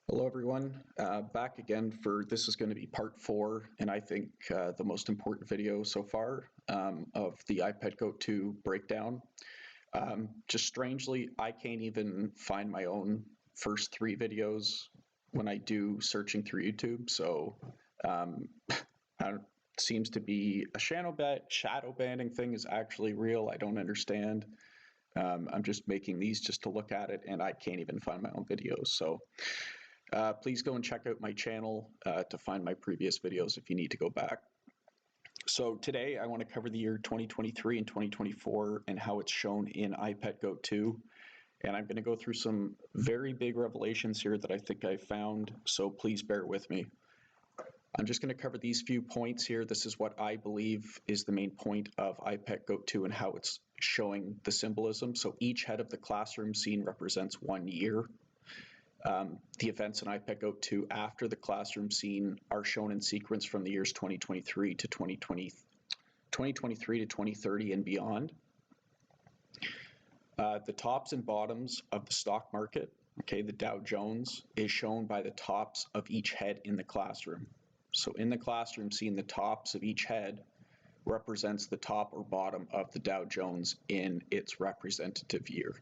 Hello, everyone. Back again for this is going to be part 4, and I think the most important video so far of the iPad Goat 2 breakdown. Just strangely, I can't even find my own first 3 videos when I do searching through YouTube, so seems to be a shadow banning thing is actually real. I don't understand. I'm just making these just to look at it, and I can't even find my own videos. So please go and check out my channel to find my previous videos if you need to go back. So today I want to cover the year 2023 and 2024 and how it's shown in iPad Goat 2. And I'm going to go through some very big revelations here that I think I found, so please bear with me. I'm just going to cover these few points here. This is what I believe is the main point of iPad Goat 2 and how it's showing the symbolism. So each head of the classroom scene represents 1 year. The events in iPad Goat 2 after the classroom scene are shown in sequence from the years 2023 to 2023 to 2030 and beyond. The tops and bottoms of the stock market, okay, the Dow Jones, is shown by the tops of each head in the classroom. So in the classroom scene, the tops of each head represents the top or bottom of the Dow Jones in its representative year.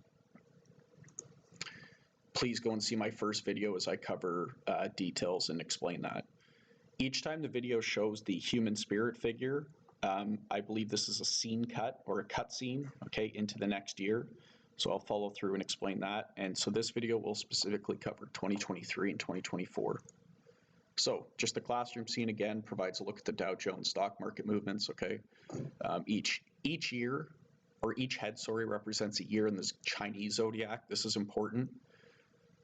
Please go and see my first video as I cover details and explain that. Each time the video shows the human spirit figure, I believe this is a scene cut or a cut scene, okay, into the next year. So I'll follow through and explain that. And so this video will specifically cover 2023 and 2024. So just the classroom scene again provides a look at the Dow Jones stock market movements, okay? Each year, or each head, sorry, represents a year in this Chinese zodiac. This is important.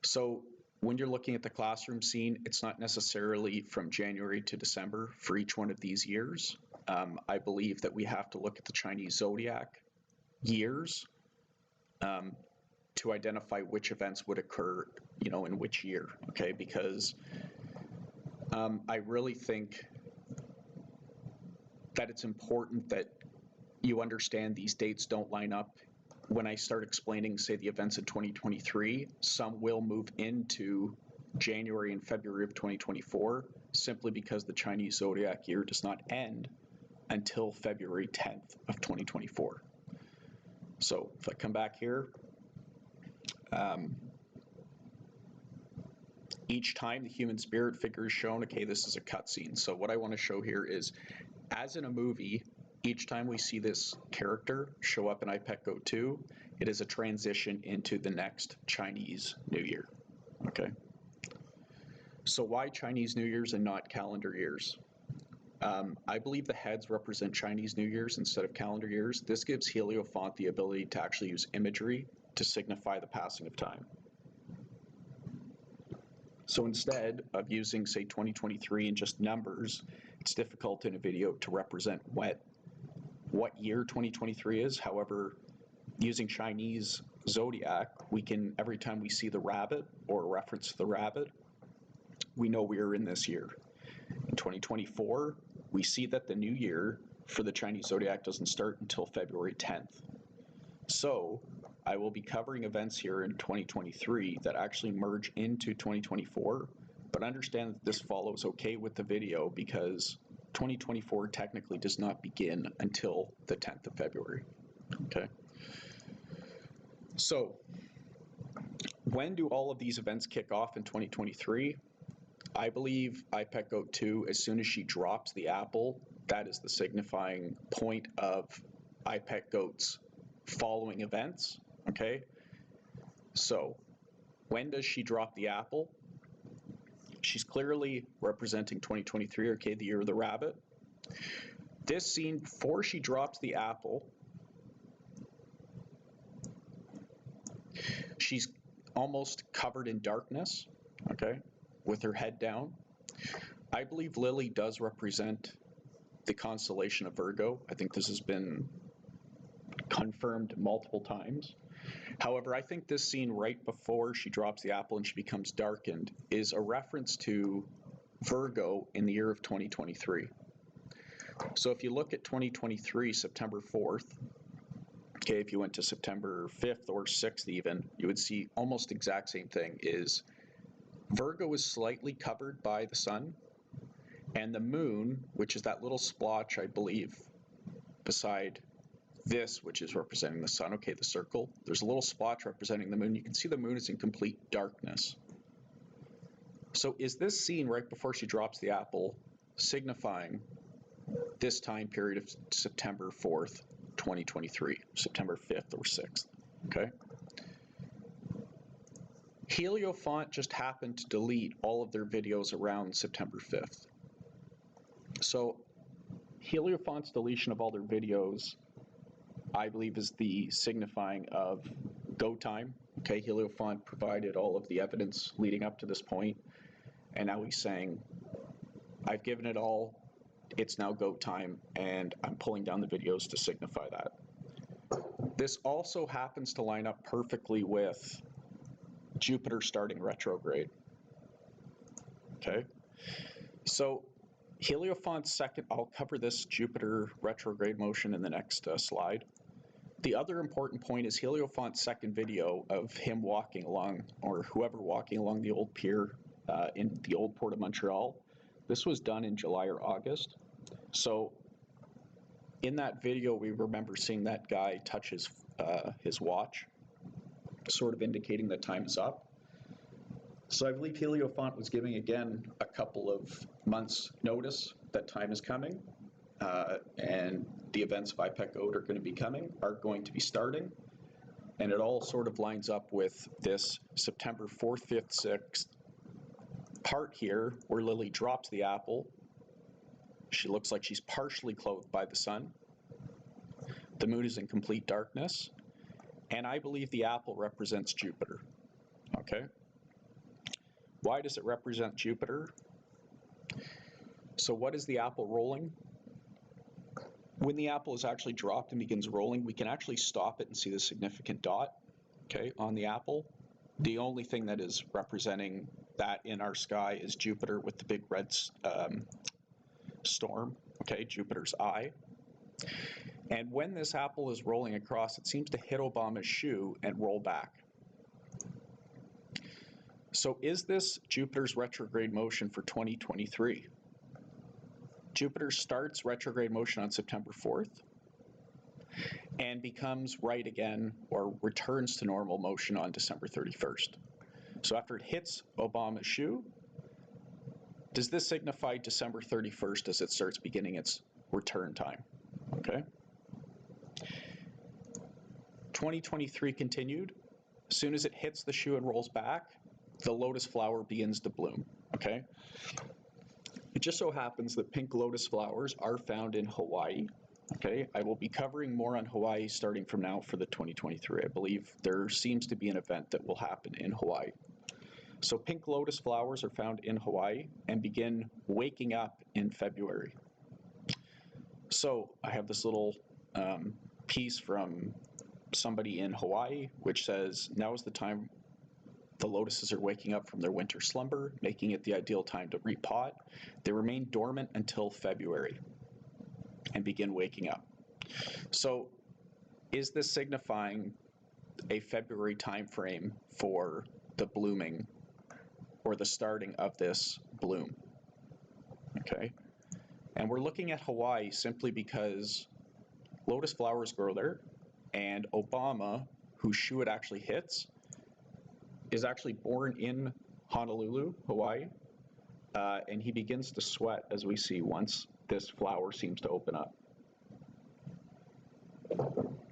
So when you're looking at the classroom scene, it's not necessarily from January to December for each one of these years. I believe that we have to look at the Chinese zodiac years to identify which events would occur, in which year, okay? Because I really think that it's important that you understand these dates don't line up. When I start explaining, say, the events in 2023, some will move into January and February of 2024, simply because the Chinese zodiac year does not end until February 10th of 2024. So if I come back here, each time the human spirit figure is shown, okay, this is a cutscene. So what I want to show here is, as in a movie, each time we see this character show up in iPad Goat 2, it is a transition into the next Chinese New Year, okay? So why Chinese New Year's and not calendar years? I believe the heads represent Chinese New Year's instead of calendar years. This gives Heliofont the ability to actually use imagery to signify the passing of time. So instead of using, say, 2023 and just numbers, it's difficult in a video to represent what year 2023 is. However, using Chinese zodiac, we can, every time we see the rabbit or a reference to the rabbit, we know we are in this year. In 2024, we see that the new year for the Chinese zodiac doesn't start until February 10th. So I will be covering events here in 2023 that actually merge into 2024, but understand that this follows okay with the video because 2024 technically does not begin until the 10th of February, okay? So when do all of these events kick off in 2023? I believe iPad Goat 2, as soon as she drops the apple, that is the signifying point of iPad Goat's following events, okay? So when does she drop the apple? She's clearly representing 2023, okay, the year of the rabbit. This scene, before she drops the apple, she's almost covered in darkness, okay, with her head down. I believe Lily does represent the constellation of Virgo. I think this has been confirmed multiple times. However, I think this scene right before she drops the apple and she becomes darkened is a reference to Virgo in the year of 2023. So if you look at 2023, September 4th, okay, if you went to September 5th or 6th even, you would see almost exact same thing is Virgo is slightly covered by the sun, and the moon, which is that little splotch, I believe, beside this, which is representing the sun, okay, the circle, there's a little splotch representing the moon. You can see the moon is in complete darkness. So is this scene right before she drops the apple signifying this time period of September 4th, 2023, September 5th or 6th, okay? Heliofont just happened to delete all of their videos around September 5th. So Heliofont's deletion of all their videos, I believe, is the signifying of go time. Okay, Heliofont provided all of the evidence leading up to this point, and now he's saying, I've given it all, it's now go time, and I'm pulling down the videos to signify that. This also happens to line up perfectly with Jupiter starting retrograde. Okay, so Heliofont's second, I'll cover this Jupiter retrograde motion in the next slide. The other important point is Heliofont's second video of him walking along, or whoever walking along the old pier in the old Port of Montreal. This was done in July or August. So in that video, we remember seeing that guy touch his watch, sort of indicating that time is up. So I believe Heliofont was giving, again, a couple of months' notice that time is coming, and the events of IPEC Ode are going to be starting, and it all sort of lines up with this September 4th, 5th, 6th part here, where Lily drops the apple. She looks like she's partially clothed by the sun. The moon is in complete darkness, and I believe the apple represents Jupiter, okay? Why does it represent Jupiter? So what is the apple rolling? When the apple is actually dropped and begins rolling, we can actually stop it and see the significant dot, okay, on the apple. The only thing that is representing that in our sky is Jupiter with the big red storm, okay, Jupiter's eye. And when this apple is rolling across, it seems to hit Obama's shoe and roll back. So is this Jupiter's retrograde motion for 2023? Jupiter starts retrograde motion on September 4th and becomes right again, or returns to normal motion on December 31st. So after it hits Obama's shoe, does this signify December 31st as it starts beginning its return time? Okay. 2023 continued. As soon as it hits the shoe and rolls back, the lotus flower begins to bloom, okay? It just so happens that pink lotus flowers are found in Hawaii, okay? I will be covering more on Hawaii starting from now for the 2023. I believe there seems to be an event that will happen in Hawaii. So pink lotus flowers are found in Hawaii and begin waking up in February. So I have this little piece from somebody in Hawaii, which says, now is the time the lotuses are waking up from their winter slumber, making it the ideal time to repot. They remain dormant until February and begin waking up. So is this signifying a February time frame for the blooming or the starting of this bloom? Okay. And we're looking at Hawaii simply because lotus flowers grow there, and Obama, whose shoe it actually hits, is actually born in Honolulu, Hawaii, and he begins to sweat, as we see, once this flower seems to open up.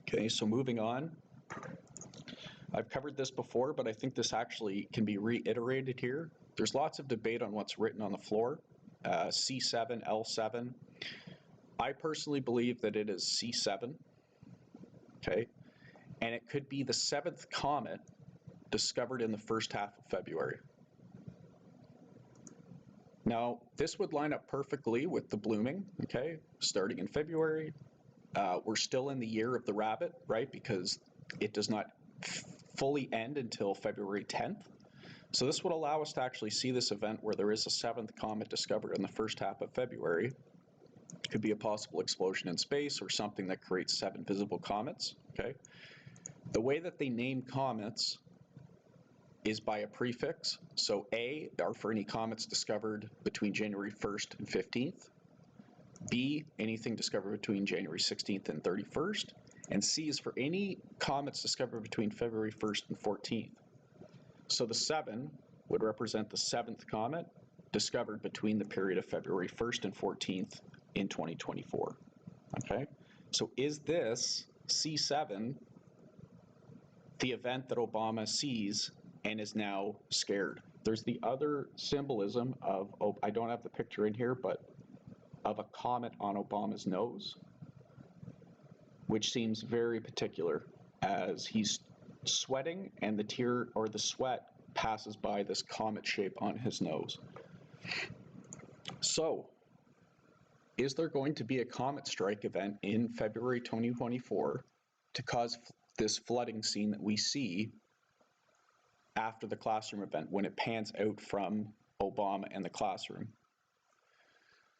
Okay, so moving on. I've covered this before, but I think this actually can be reiterated here. There's lots of debate on what's written on the floor, C7, L7. I personally believe that it is C7, okay? And it could be the 7th comet discovered in the first half of February. Now, this would line up perfectly with the blooming, okay? Starting in February. We're still in the year of the rabbit, right? Because it does not fully end until February 10th. So this would allow us to actually see this event where there is a 7th comet discovered in the first half of February. It could be a possible explosion in space or something that creates 7 visible comets, okay? The way that they name comets is by a prefix. So A are for any comets discovered between January 1st and 15th. B, anything discovered between January 16th and 31st. And C is for any comets discovered between February 1st and 14th. So the 7 would represent the 7th comet discovered between the period of February 1st and 14th in 2024. Okay, so is this C7 the event that Obama sees and is now scared? There's the other symbolism of, oh, I don't have the picture in here, but of a comet on Obama's nose, which seems very particular as he's sweating and the tear or the sweat passes by this comet shape on his nose. So, is there going to be a comet strike event in February 2024 to cause this flooding scene that we see after the classroom event when it pans out from Obama and the classroom?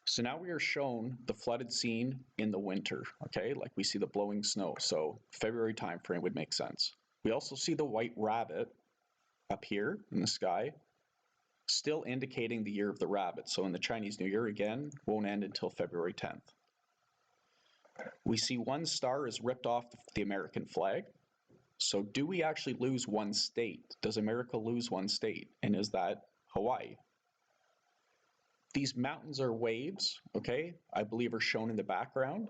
So now we are shown the flooded scene in the winter, okay? Like we see the blowing snow, so February timeframe would make sense. We also see the white rabbit up here in the sky, still indicating the year of the rabbit. So in the Chinese New Year, again, won't end until February 10th. We see one star is ripped off the American flag. So do we actually lose one state? Does America lose one state? And is that Hawaii? These mountains are waves, okay, I believe are shown in the background.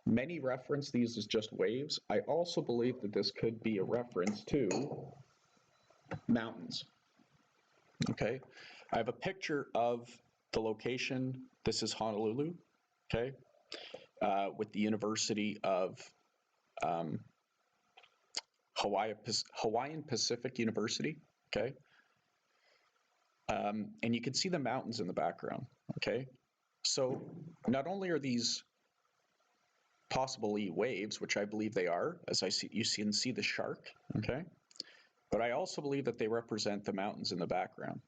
Many reference these as just waves. I also believe that this could be a reference to mountains. Okay, I have a picture of the location. This is Honolulu, okay, with the University of Hawaiian Pacific University, okay. And you can see the mountains in the background, okay? So not only are these possibly waves, which I believe they are, as you can see the shark, okay? But I also believe that they represent the mountains in the background.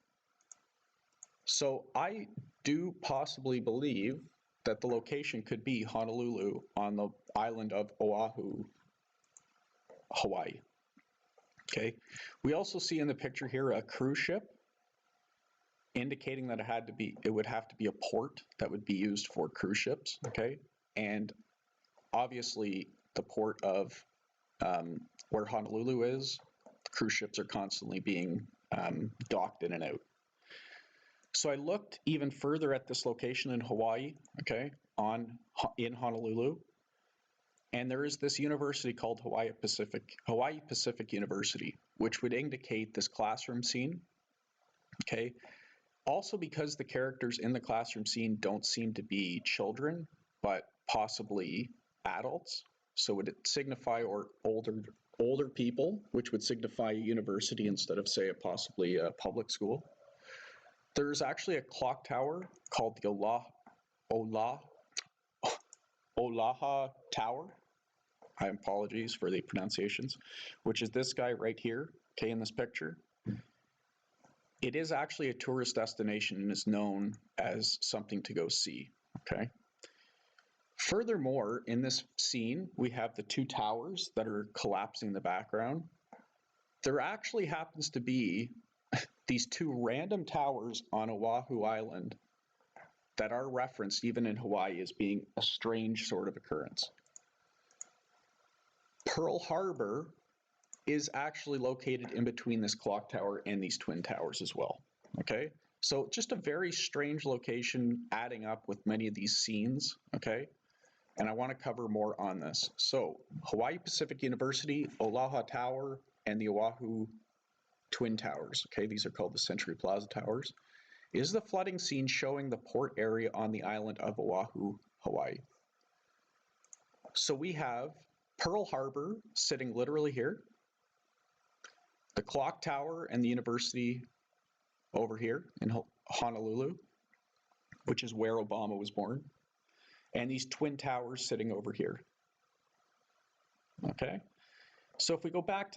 So I do possibly believe that the location could be Honolulu on the island of Oahu, Hawaii, okay? We also see in the picture here a cruise ship, indicating that it would have to be a port that would be used for cruise ships, okay? And obviously the port of where Honolulu is, cruise ships are constantly being docked in and out. So I looked even further at this location in Hawaii, okay, in Honolulu, and there is this university called Hawaii Pacific University, which would indicate this classroom scene, okay? Also because the characters in the classroom scene don't seem to be children, but possibly adults. So would it signify or older people, which would signify a university instead of, say, possibly a public school. There's actually a clock tower called the Olaha Tower. I apologies for the pronunciations, which is this guy right here, okay, in this picture. It is actually a tourist destination and is known as something to go see, okay? Furthermore, in this scene, we have the two towers that are collapsing in the background. There actually happens to be these two random towers on Oahu Island that are referenced even in Hawaii as being a strange sort of occurrence. Pearl Harbor is actually located in between this clock tower and these twin towers as well, okay? So just a very strange location adding up with many of these scenes, okay? And I want to cover more on this. So Hawaii Pacific University, Olaha Tower, and the Oahu Twin Towers, okay? These are called the Century Plaza Towers. Is the flooding scene showing the port area on the island of Oahu, Hawaii? So we have Pearl Harbor sitting literally here, the clock tower and the university over here in Honolulu, which is where Obama was born, and these twin towers sitting over here. Okay, so if we go back to